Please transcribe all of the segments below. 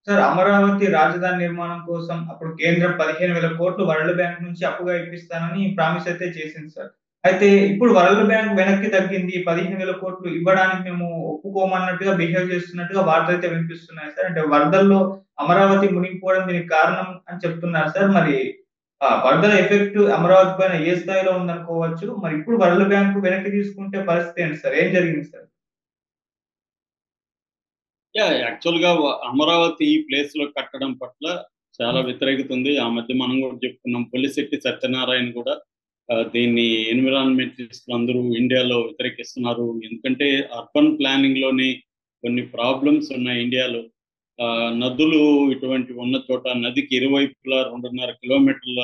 Sir Amaravati రాజధాని నిర్మాణం కోసం అప్పుడు కేంద్రం 15,000 కోట్లు వరల్డ్ బ్యాంక్ నుంచి అప్పుగా ఇప్పిస్తానని ప్రామిస్ అయితే చేసింది సార్. అయితే ఇప్పుడు వరల్డ్ బ్యాంక్ వెనక్కి తగ్గింది. 15,000 కోట్లు ఇవ్వడానికి మేము ఒప్పుకోమన్నట్టుగా బిహేవ్ చేస్తున్నట్టుగా వార్తలైతే వినిపిస్తున్నాయి సార్. అంటే వరదల్లో అమరావతి మునిగిపోవడం దీనికి కారణం అని చెప్తున్నారు సార్. మరి వరదల ఎఫెక్ట్ అమరావతి పైన ఏ స్థాయిలో ఉందనుకోవచ్చు? మరి ఇప్పుడు వరల్డ్ బ్యాంక్ వెనక్కి తీసుకుంటే పరిస్థితి ఏంటి సార్? ఏం జరిగింది సార్? యాక్చువల్గా అమరావతి ఈ ప్లేస్ లో కట్టడం పట్ల చాలా వ్యతిరేకత ఉంది. ఆ మధ్య మనం కూడా చెప్పుకున్నాం, పొలిశెట్టి సత్యనారాయణ కూడా దీన్ని ఎన్విరాన్మెంటలిస్టులు అందరూ ఇండియాలో వ్యతిరేకిస్తున్నారు. ఎందుకంటే అర్బన్ ప్లానింగ్ లోని కొన్ని ప్రాబ్లమ్స్ ఉన్నాయి ఇండియాలో. నదులు ఇటువంటి ఉన్న చోట నదికి ఇరువైపులా 2.5 కిలోమీటర్ల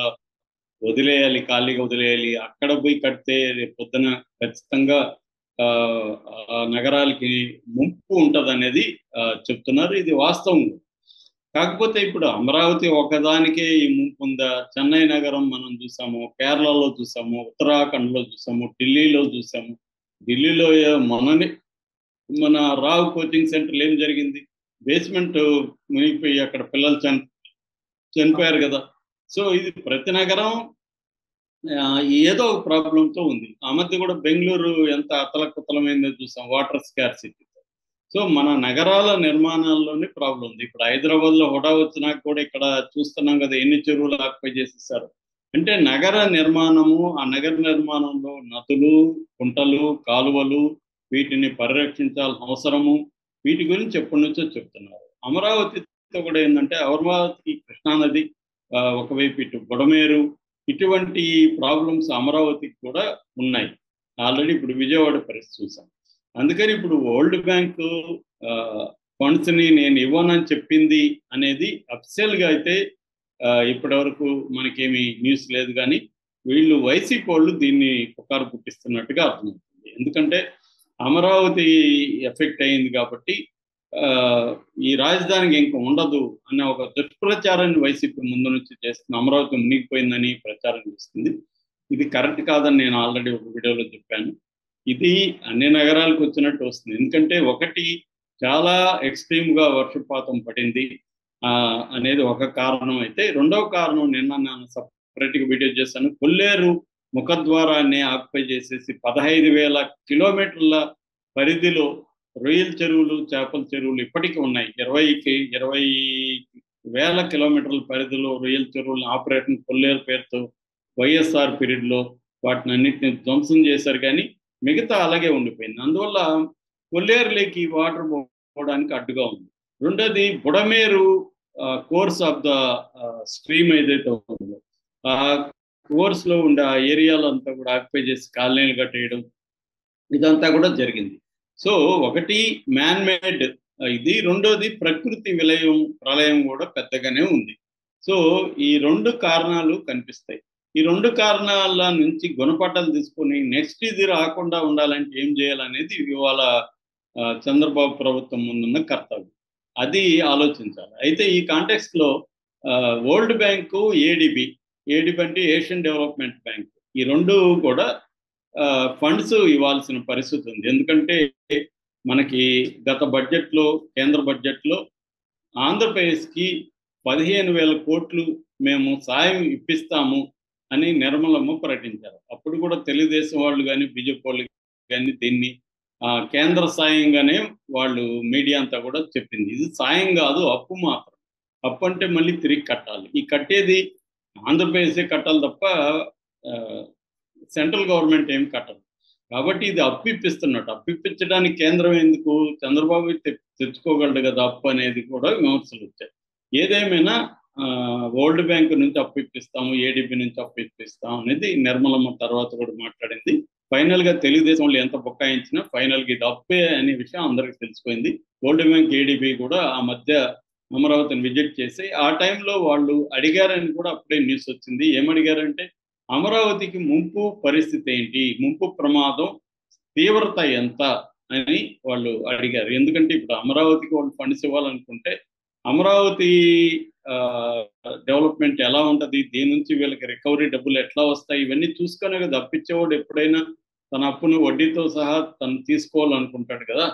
వదిలేయాలి, ఖాళీగా వదిలేయాలి. అక్కడ పోయి కడితే రేపు పొద్దున ఖచ్చితంగా నగరాలకి ముంపు ఉంటుంది అనేది చెప్తున్నారు. ఇది వాస్తవం. కాకపోతే ఇప్పుడు అమరావతి ఒకదానికే ఈ ముంపు ఉందా? చెన్నై నగరం మనం చూసాము, కేరళలో చూసాము, ఉత్తరాఖండ్లో చూసాము, ఢిల్లీలో చూసాము. ఢిల్లీలో మన రావు కోచింగ్ సెంటర్లో ఏం జరిగింది? బేస్మెంట్ మునిగిపోయి అక్కడ పిల్లలు చనిపోయారు కదా. సో ఇది ప్రతి నగరం ఏదో ఒక ప్రాబ్లంతో ఉంది. ఆ మధ్య కూడా బెంగళూరు ఎంత అతలకుతలమైందో చూసాం, వాటర్ స్కార్సిటీ. సో మన నగరాల నిర్మాణాల్లోనే ప్రాబ్లం ఉంది. ఇప్పుడు హైదరాబాద్ లో హుడా వచ్చినా కూడా ఇక్కడ చూస్తున్నాం కదా, ఎన్ని చెరువులు ఆక్యుపై చేసేసారు. అంటే నగర నిర్మాణము, ఆ నగర నిర్మాణంలో నదులు, కుంటలు, కాలువలు, వీటిని పరిరక్షించాల్సిన అవసరము, వీటి గురించి ఎప్పటి నుంచో చెప్తున్నారు. అమరావతితో కూడా ఏంటంటే, అమరావతికి కృష్ణానది, ఒకవైపు ఇటు బుడమేరు, ఇటువంటి ప్రాబ్లమ్స్ అమరావతికి కూడా ఉన్నాయి. ఆల్రెడీ ఇప్పుడు విజయవాడ పరిస్థితి చూసాం. అందుకని ఇప్పుడు వరల్డ్ బ్యాంకు ఫండ్స్ని నేను ఇవ్వనని చెప్పింది అనేది అఫిషియల్గా అయితే ఇప్పటి వరకు మనకేమి న్యూస్ లేదు. కానీ వీళ్ళు వైసీపీ వాళ్ళు దీన్ని పుకారు పుట్టిస్తున్నట్టుగా అర్థమవుతుంది. ఎందుకంటే అమరావతి ఎఫెక్ట్ అయింది కాబట్టి ఈ రాజధానికి ఇంకా ఉండదు అనే ఒక దుష్ప్రచారాన్ని వైసీపీ ముందు నుంచి చేస్తుంది. అమరావతి మునిగిపోయిందని ప్రచారం చేస్తుంది. ఇది కరెక్ట్ కాదని నేను ఆల్రెడీ ఒక వీడియోలో చెప్పాను. ఇది అన్ని నగరాలకు వచ్చినట్టు వస్తుంది. ఎందుకంటే ఒకటి, చాలా ఎక్స్ట్రీమ్గా వర్షపాతం పడింది అనేది ఒక కారణం అయితే, రెండవ కారణం నిన్న నేను సపరేట్గా వీడియో చేశాను. కొల్లేరు ముఖద్వారాన్ని ఆక్యుపై చేసేసి 15,000 కిలోమీటర్ల పరిధిలో రొయ్యల చెరువులు, చేపల చెరువులు ఇప్పటికీ ఉన్నాయి. 20,000 కిలోమీటర్ల పరిధిలో రొయ్యల చెరువులను ఆపరేషన్ కొల్లేరు పేరుతో వైఎస్ఆర్ పీరియడ్లో వాటిని అన్నింటిని ధ్వంసం చేశారు. కానీ మిగతా అలాగే ఉండిపోయింది. అందువల్ల కొల్లేరులోకి వాటర్ పోవడానికి అడ్డుగా ఉంది. రెండోది, Budameru course of the stream ఏదైతే ఉందో ఆ కోర్స్లో ఉండే ఆ ఏరియాలో అంతా కూడా ఆక్యుపై చేసి కాలనీలు కట్టేయడం, ఇదంతా కూడా జరిగింది. సో ఒకటి మ్యాన్ మేడ్ ఇది, రెండోది ప్రకృతి ప్రళయం కూడా పెద్దగానే ఉంది. సో ఈ రెండు కారణాలు కనిపిస్తాయి. ఈ రెండు కారణాల నుంచి గుణపాఠాలు తీసుకొని నెక్స్ట్ ఇది రాకుండా ఉండాలంటే ఏం చేయాలనేది ఇవాళ చంద్రబాబు ప్రభుత్వం ముందున్న కర్తవ్యం. అది ఆలోచించాలి. అయితే ఈ కాంటెక్స్ట్లో వరల్డ్ బ్యాంకు, ఏడిబి అంటే ఏషియన్ డెవలప్మెంట్ బ్యాంక్, ఈ రెండు కూడా ఫండ్స్ ఇవ్వాల్సిన పరిస్థితి ఉంది. ఎందుకంటే మనకి గత బడ్జెట్లో, కేంద్ర బడ్జెట్లో ఆంధ్రప్రదేశ్కి 15,000 కోట్లు మేము సాయం ఇప్పిస్తాము అని నిర్మలమ్మ ప్రకటించారు. అప్పుడు కూడా తెలుగుదేశం వాళ్ళు కానీ బీజేపీ వాళ్ళు కానీ దీన్ని కేంద్ర సాయంగానే వాళ్ళు మీడియా అంతా కూడా చెప్పింది. ఇది సాయం కాదు, అప్పు మాత్రం. అప్పు అంటే మళ్ళీ తిరిగి కట్టాలి. ఈ కట్టేది ఆంధ్రప్రదేశే కట్టాలి తప్ప సెంట్రల్ గవర్నమెంట్ ఏం కట్టదు. కాబట్టి ఇది అప్పు ఇప్పిస్తున్నట్టు. అప్పు ఇప్పించడానికి కేంద్రం ఎందుకు? చంద్రబాబు తెచ్చుకోగలడు కదా అప్పు అనేది కూడా విమర్శలు వచ్చాయి. ఏదేమైనా వరల్డ్ బ్యాంక్ నుంచి అప్పు ఇప్పిస్తాము, ఏడీబీ నుంచి అప్పు ఇప్పిస్తాం అనేది నిర్మలమ్మ తర్వాత కూడా మాట్లాడింది. ఫైనల్గా తెలుగుదేశం వాళ్ళు ఎంత బొక్కాయించినా ఫైనల్గా ఇది అప్పే అనే విషయం అందరికీ తెలిసిపోయింది. వరల్డ్ బ్యాంక్, ఏడీబీ కూడా ఆ మధ్య అమరావతిని విజిట్ చేసి ఆ టైంలో వాళ్ళు అడిగారని కూడా అప్పుడే న్యూస్ వచ్చింది. ఏమడిగారంటే, అమరావతికి ముంపు పరిస్థితి ఏంటి, ముంపు ప్రమాదం తీవ్రత ఎంత అని వాళ్ళు అడిగారు. ఎందుకంటే ఇప్పుడు అమరావతికి వాళ్ళు ఫండ్స్ ఇవ్వాలనుకుంటే అమరావతి డెవలప్మెంట్ ఎలా ఉంటుంది, దీని నుంచి వీళ్ళకి రికవరీ డబ్బులు ఎట్లా వస్తాయి, ఇవన్నీ చూసుకునే కదా అప్పిచ్చేవాడు ఎప్పుడైనా తన అప్పును వడ్డీతో సహా తను తీసుకోవాలనుకుంటాడు కదా.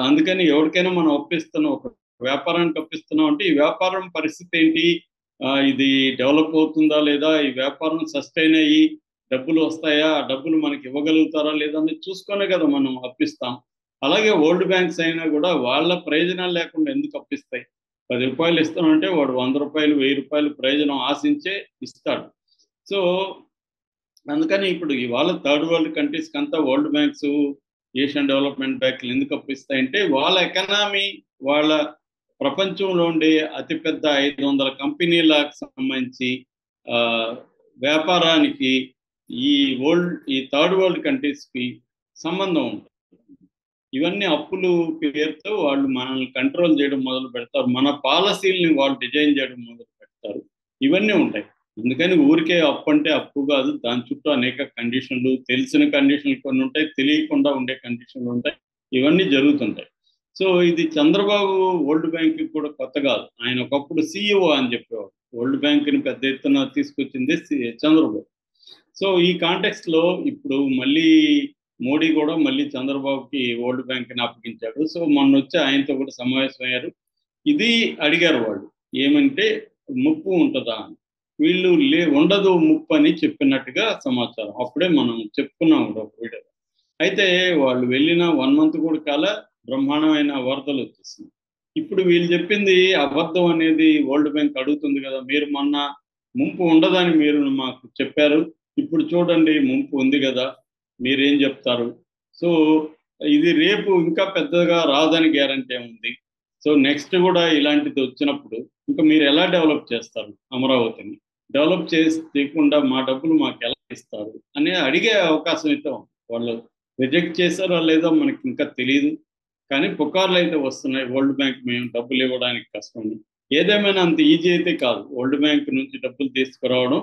అందుకని ఎవరికైనా మనం అప్పిస్తున్న ఒక వ్యాపారానికి అప్పిస్తున్నాం అంటే ఈ వ్యాపారం పరిస్థితి ఏంటి, ఇది డెవలప్ అవుతుందా లేదా, ఈ వ్యాపారం సస్టైన్ అయ్యి డబ్బులు వస్తాయా, ఆ డబ్బులు మనకి ఇవ్వగలుగుతారా లేదా అని చూసుకొనే కదా మనం అప్పిస్తాం. అలాగే వరల్డ్ బ్యాంక్స్ అయినా కూడా వాళ్ళ ప్రయోజనాలు లేకుండా ఎందుకు అప్పిస్తాయి? 10 రూపాయలు ఇస్తానంటే వాడు 100 రూపాయలు 1000 రూపాయలు ప్రయోజనం ఆశించే ఇస్తాడు. సో అందుకని ఇప్పుడు ఇవాళ థర్డ్ వరల్డ్ కంట్రీస్కి అంతా వరల్డ్ బ్యాంక్స్, ఏషియన్ డెవలప్మెంట్ బ్యాంకులు ఎందుకు అప్పిస్తాయంటే వాళ్ళ ఎకనామీ, వాళ్ళ ప్రపంచంలో ఉండే అతిపెద్ద 500 కంపెనీలకు సంబంధించి వ్యాపారానికి ఈ థర్డ్ వరల్డ్ కంట్రీస్కి సంబంధం ఉంటుంది. ఇవన్నీ అప్పులు పేరుతో వాళ్ళు మనల్ని కంట్రోల్ చేయడం మొదలు పెడతారు, మన పాలసీలని వాళ్ళు డిజైన్ చేయడం మొదలు పెడతారు, ఇవన్నీ ఉంటాయి. అందుకని ఊరికే అప్పు అంటే అప్పు కాదు, దాని చుట్టూ అనేక కండిషన్లు, తెలిసిన కండిషన్లు కొన్ని ఉంటాయి, తెలియకుండా ఉండే కండిషన్లు ఉంటాయి, ఇవన్నీ జరుగుతుంటాయి. సో ఇది చంద్రబాబు వరల్డ్ బ్యాంక్కి కూడా కొత్త కాదు. ఆయన ఒకప్పుడు CEO అని చెప్పేవాడు. వరల్డ్ బ్యాంక్ని పెద్ద ఎత్తున తీసుకొచ్చింది చంద్రబాబు. సో ఈ కాంటెక్స్ట్లో ఇప్పుడు మళ్ళీ మోడీ కూడా మళ్ళీ చంద్రబాబుకి వరల్డ్ బ్యాంక్ని అప్పగించాడు. సో మొన్న వచ్చి ఆయనతో కూడా సమావేశం అయ్యారు. ఇది అడిగారు వాళ్ళు, ఏమంటే ముప్పు ఉంటుందా అని. వీళ్ళు ఉండదు ముప్పు అని చెప్పినట్టుగా సమాచారం. అప్పుడే మనం చెప్పుకున్నాం కూడా ఒక వీడియో. అయితే వాళ్ళు వెళ్ళిన 1 month కూడా కాల బ్రహ్మాండమైన వరదలు వచ్చేసింది. ఇప్పుడు వీళ్ళు చెప్పింది అబద్ధం అనేది వరల్డ్ బ్యాంక్ అడుగుతుంది కదా, మీరు మొన్న ముంపు ఉండదని మీరు మాకు చెప్పారు, ఇప్పుడు చూడండి ముంపు ఉంది కదా, మీరేం చెప్తారు? సో ఇది రేపు ఇంకా పెద్దగా రాదని గ్యారంటీ ఉంది. సో నెక్స్ట్ కూడా ఇలాంటిది వచ్చినప్పుడు ఇంకా మీరు ఎలా డెవలప్ చేస్తారు? అమరావతిని డెవలప్ చేయకుండా మా డబ్బులు మాకు ఎలా ఇస్తారు అని అడిగే అవకాశం అయితే వాళ్ళు రిజెక్ట్ చేశారో లేదో మనకి ఇంకా తెలియదు. కానీ పుకార్లు అయితే వస్తున్నాయి, వరల్డ్ బ్యాంక్ మేము డబ్బులు ఇవ్వడానికి కష్టం. ఏదేమైనా అంత ఈజీ అయితే కాదు వరల్డ్ బ్యాంక్ నుంచి డబ్బులు తీసుకురావడం.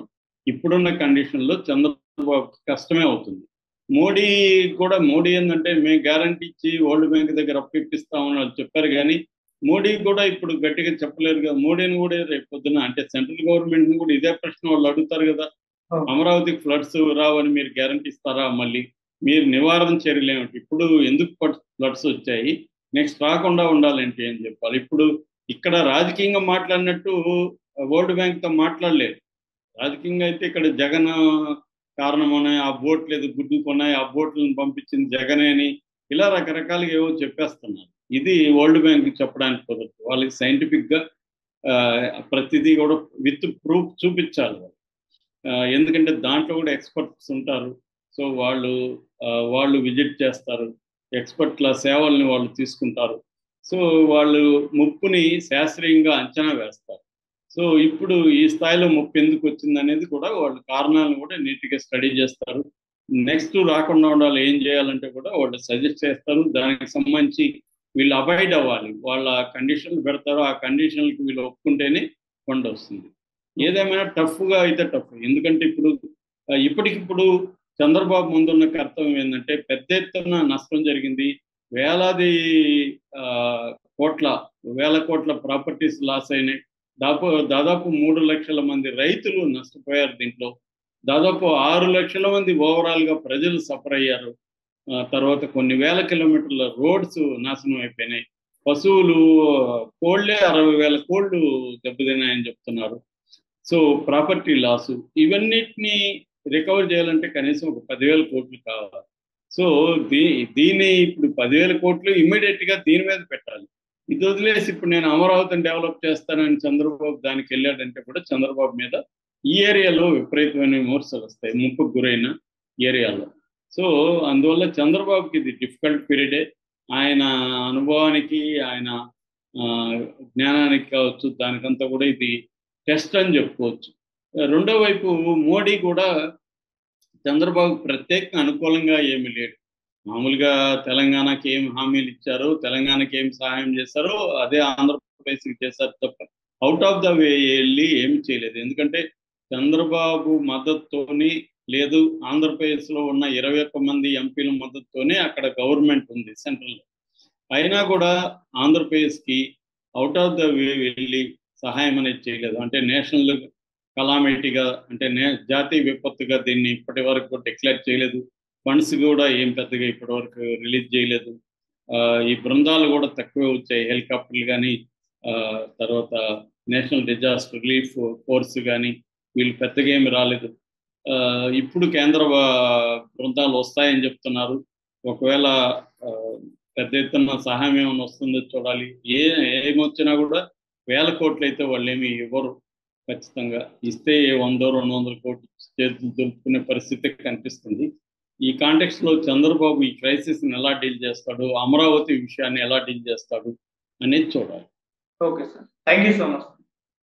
ఇప్పుడున్న కండిషన్లో చంద్రబాబుకి కష్టమే అవుతుంది. మోడీ ఏంటంటే మేము గ్యారంటీ ఇచ్చి వరల్డ్ బ్యాంక్ దగ్గర అప్పిస్తామని వాళ్ళు చెప్పారు, కానీ మోడీ కూడా ఇప్పుడు గట్టిగా చెప్పలేరు కదా. మోడీని కూడా రేపు పొద్దున అంటే సెంట్రల్ గవర్నమెంట్ని కూడా ఇదే ప్రశ్న వాళ్ళు అడుగుతారు కదా, అమరావతికి ఫ్లడ్స్ రావని మీరు గ్యారంటీ ఇస్తారా, మళ్ళీ మీరు నివారణ చర్యలు ఏమిటి, ఇప్పుడు ఎందుకు ఫ్లడ్స్ వచ్చాయి, నెక్స్ట్ రాకుండా ఉండాలంటే ఏం చెప్పాలి? ఇప్పుడు ఇక్కడ రాజకీయంగా మాట్లాడినట్టు వరల్డ్ బ్యాంక్తో మాట్లాడలేదు. రాజకీయంగా అయితే ఇక్కడ జగన్ కారణమనే, ఆ బోట్లు ఏదో గుడ్డుకున్నాయి, ఆ బోట్లను పంపించింది జగనే అని ఇలా రకరకాలుగా ఏవో చెప్పేస్తున్నారు. ఇది వరల్డ్ బ్యాంక్ చెప్పడానికి కుదరదు. వాళ్ళకి సైంటిఫిక్గా ప్రతిదీ కూడా విత్ ప్రూఫ్ చూపించాలి వాళ్ళు. ఎందుకంటే దాంట్లో కూడా ఎక్స్పర్ట్స్ ఉంటారు. సో వాళ్ళు విజిట్ చేస్తారు, ఎక్స్పర్ట్ల సేవల్ని వాళ్ళు తీసుకుంటారు. సో వాళ్ళు ముప్పుని శాస్త్రీయంగా అంచనా వేస్తారు. సో ఇప్పుడు ఈ స్థాయిలో ముప్పు ఎందుకు వచ్చింది అనేది కూడా వాళ్ళు కారణాలను కూడా నీట్గా స్టడీ చేస్తారు. నెక్స్ట్ రాకుండా ఉండాలి ఏం చేయాలంటే కూడా వాళ్ళు సజెస్ట్ చేస్తారు. దానికి సంబంధించి వీళ్ళు అవాయిడ్ అవ్వాలి, వాళ్ళ కండిషన్లు పెడతారు, ఆ కండిషన్లకి వీళ్ళు ఒప్పుకుంటేనే ఫండ్ వస్తుంది. ఏదేమైనా టఫ్గా అయితే టఫ్. ఎందుకంటే ఇప్పటికిప్పుడు చంద్రబాబు ముందున్న కర్తవ్యం ఏంటంటే పెద్ద ఎత్తున నష్టం జరిగింది, వేల కోట్ల ప్రాపర్టీస్ లాస్ అయినాయి, దాదాపు 3 లక్షల మంది రైతులు నష్టపోయారు. దీంట్లో దాదాపు 6 లక్షల మంది ఓవరాల్గా ప్రజలు సఫర్ అయ్యారు. తర్వాత కొన్ని వేల కిలోమీటర్ల రోడ్స్ నాశనం అయిపోయినాయి. పశువులు కోళ్ళే 60,000 కోళ్ళు దెబ్బతిన్నాయని చెప్తున్నారు. సో ప్రాపర్టీ లాసు, ఇవన్నిటిని రికవర్ చేయాలంటే కనీసం ఒక 10,000 కోట్లు కావాలి. సో దీన్ని ఇప్పుడు 10,000 కోట్లు ఇమ్మీడియట్గా దీని మీద పెట్టాలి. ఇది వదిలేసి ఇప్పుడు నేను అమరావతిని డెవలప్ చేస్తానని చంద్రబాబు దానికి వెళ్ళాడంటే కూడా చంద్రబాబు మీద ఈ ఏరియాలో విపరీతమైన విమర్శలు వస్తాయి, ముప్పుకు గురైన ఏరియాలో. సో అందువల్ల చంద్రబాబుకి ఇది డిఫికల్ట్ పీరియడే. ఆయన అనుభవానికి, ఆయన జ్ఞానానికి కావచ్చు, దానికంతా కూడా ఇది టెస్ట్ అని చెప్పుకోవచ్చు. రెండో వైపు మోడీ కూడా చంద్రబాబు ప్రత్యేకంగా అనుకూలంగా ఏమీ లేడు. మామూలుగా తెలంగాణకి ఏం హామీలు ఇచ్చారో, తెలంగాణకి ఏం సహాయం చేశారో అదే ఆంధ్రప్రదేశ్కి చేశారు తప్ప అవుట్ ఆఫ్ ద వే వెళ్ళి ఏమి చేయలేదు. ఎందుకంటే చంద్రబాబు మద్దతుతోని లేదు, ఆంధ్రప్రదేశ్లో ఉన్న 21 మంది ఎంపీల మద్దతుతోనే అక్కడ గవర్నమెంట్ ఉంది సెంట్రల్లో. అయినా కూడా ఆంధ్రప్రదేశ్కి అవుట్ ఆఫ్ ద వే వెళ్ళి సహాయం అనేది చేయలేదు. అంటే నేషనల్ కలామిటీగా, అంటే జాతీయ విపత్తుగా దీన్ని ఇప్పటి వరకు డిక్లేర్ చేయలేదు. ఫండ్స్ కూడా ఏం పెద్దగా ఇప్పటి వరకు రిలీజ్ చేయలేదు. ఈ బృందాలు కూడా తక్కువే వచ్చాయి, హెలికాప్టర్లు కానీ తర్వాత నేషనల్ డిజాస్టర్ రిలీఫ్ ఫోర్స్ కానీ వీళ్ళు పెద్దగా ఏమి రాలేదు. ఇప్పుడు కేంద్ర బృందాలు వస్తాయని చెప్తున్నారు. ఒకవేళ పెద్ద ఎత్తున సహాయం ఏమైనా వస్తుందో చూడాలి. ఏమొచ్చినా కూడా 1000 కోట్లు అయితే వాళ్ళు ఏమి ఇవ్వరు. ఖచ్చితంగా ఇస్తే 100-200 కోట్లు చేతులు దులుపుకునే పరిస్థితి కనిపిస్తుంది. ఈ కాంటెక్స్ట్ లో చంద్రబాబు ఈ క్రైసిస్ ని ఎలా డీల్ చేస్తాడు, అమరావతి విషయాన్ని ఎలా డీల్ చేస్తాడు అనేది చూడాలి. Okay sir, thank you so much.